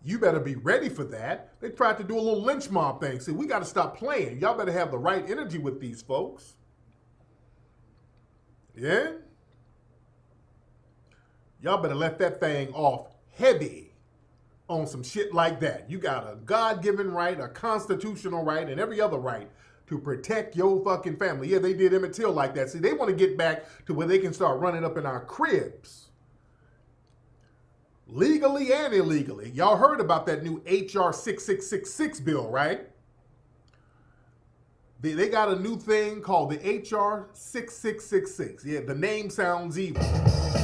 You better be ready for that. They tried to do a little lynch mob thing. See, we got to stop playing. Y'all better have the right energy with these folks. Yeah? Y'all better let that thing off heavy on some shit like that. You got a God-given right, a constitutional right, and every other right to protect your fucking family. Yeah, they did Emmett Till like that. See, they want to get back to where they can start running up in our cribs. Legally and illegally. Y'all heard about that new HR 6666 bill, right? They got a new thing called the HR 6666. Yeah, the name sounds evil.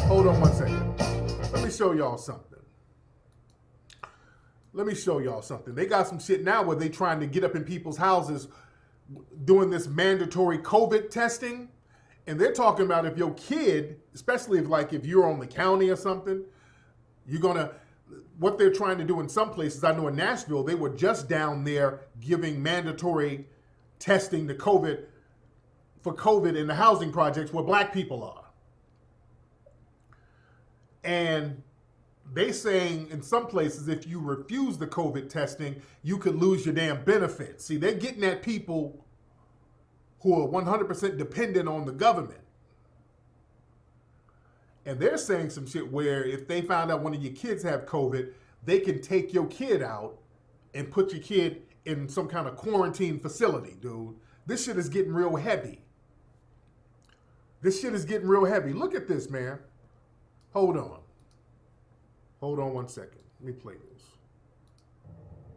Hold on one second. Let me show y'all something. They got some shit now where they trying to get up in people's houses doing this mandatory COVID testing. And they're talking about if your kid, especially if you're on the county or something, what they're trying to do in some places, I know in Nashville, they were just down there giving mandatory testing for COVID in the housing projects where black people are. And they saying in some places, if you refuse the COVID testing, you could lose your damn benefits. See, they're getting at people who are 100% dependent on the government. And they're saying some shit where if they find out one of your kids have COVID, they can take your kid out and put your kid in some kind of quarantine facility, dude. This shit is getting real heavy. Look at this, man. Hold on one second. Let me play this.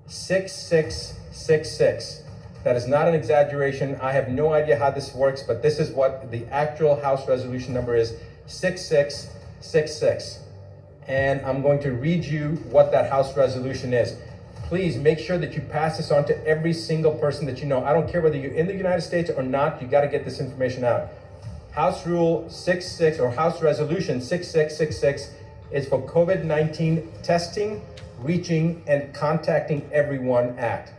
6666. That is not an exaggeration. I have no idea how this works, but this is what the actual House resolution number is. 6666. And I'm going to read you what that House resolution is. Please make sure that you pass this on to every single person that you know. I don't care whether you're in the United States or not, you got to get this information out. House Rule 66 or House Resolution 6666 is for COVID-19 testing, reaching, and contacting everyone act.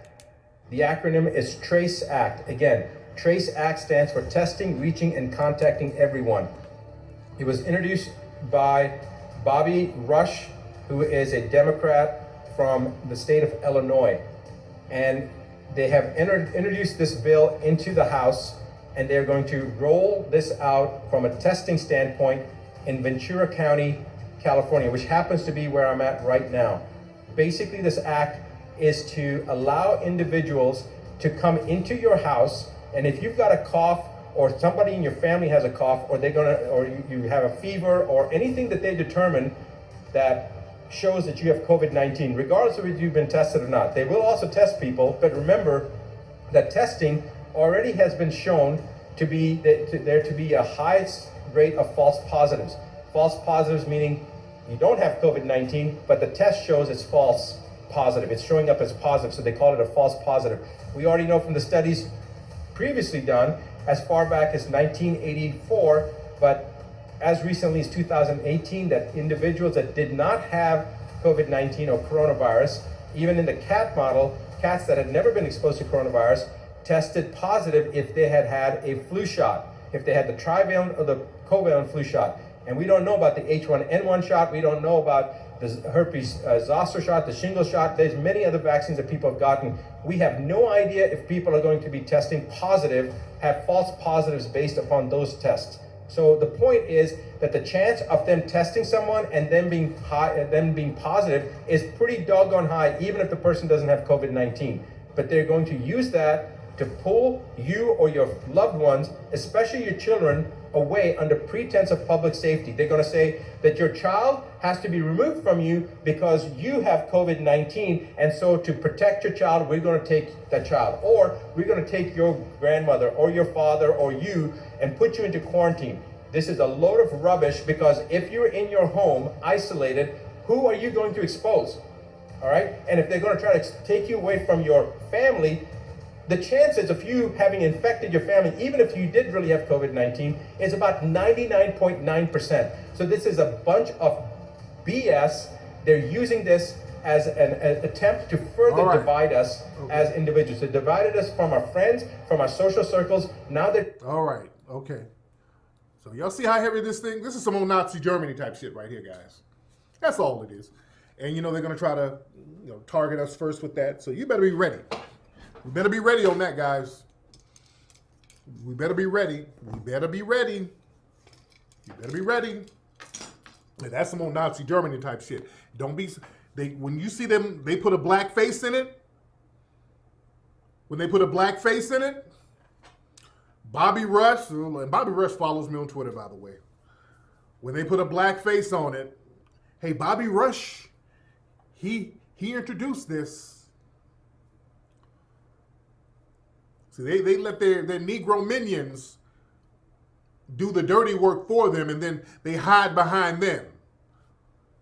The acronym is TRACE Act. Again, TRACE Act stands for testing, reaching, and contacting everyone. It was introduced by Bobby Rush, who is a Democrat from the state of Illinois. And they have introduced this bill into the House, and they're going to roll this out from a testing standpoint in Ventura County, California, which happens to be where I'm at right now. Basically, this act is to allow individuals to come into your house, and if you've got a cough, or somebody in your family has a cough, or you have a fever, or anything that they determine that shows that you have COVID-19, regardless of if you've been tested or not. They will also test people, but remember that testing already has been shown to be there to be a high rate of false positives. False positives meaning you don't have COVID-19, but the test shows it's false positive. It's showing up as positive, so they call it a false positive. We already know from the studies previously done as far back as 1984, but as recently as 2018, that individuals that did not have COVID-19 or coronavirus, even in the cat model, cats that had never been exposed to coronavirus, tested positive if they had had a flu shot, if they had the trivalent or the covalent flu shot. And we don't know about the H1N1 shot. We don't know about the herpes zoster shot, the shingles shot. There's many other vaccines that people have gotten. We have no idea if people are going to be testing positive, have false positives based upon those tests. So the point is that the chance of them testing someone and them being positive is pretty doggone high, even if the person doesn't have COVID-19. But they're going to use that to pull you or your loved ones, especially your children, away under pretense of public safety. They're going to say that your child has to be removed from you because you have COVID-19, and so to protect your child, we're going to take that child, or we're going to take your grandmother or your father or you and put you into quarantine. This is a load of rubbish, because if you're in your home isolated, who are you going to expose? All right? And if they're going to try to take you away from your family, the chances of you having infected your family, even if you did really have COVID-19, is about 99.9%. So this is a bunch of BS. They're using this as an attempt to further divide us as individuals. They divided us from our friends, from our social circles. Now they're... All right, okay. So y'all see how heavy this thing? This is some old Nazi Germany type shit right here, guys. That's all it is. And you know they're gonna try to, you know, target us first with that. So you better be ready. We better be ready on that, guys. We better be ready. We better be ready. You better be ready. And that's some old Nazi Germany type shit. Don't be when you see them, they put a black face in it. When they put a black face in it, Bobby Rush, and Bobby Rush follows me on Twitter, by the way. When they put a black face on it, hey, Bobby Rush, he introduced this. See, they let their Negro minions do the dirty work for them, and then they hide behind them.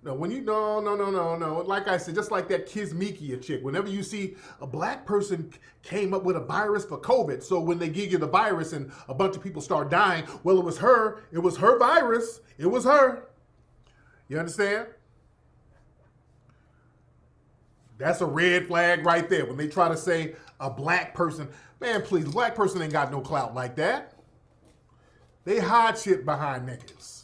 No, when you no. Like I said, just like that Kismikia chick. Whenever you see a black person came up with a virus for COVID, so when they give you the virus and a bunch of people start dying, well, it was her. It was her virus. It was her. You understand? That's a red flag right there. When they try to say a black person, man, please, black person ain't got no clout like that. They hide shit behind niggas.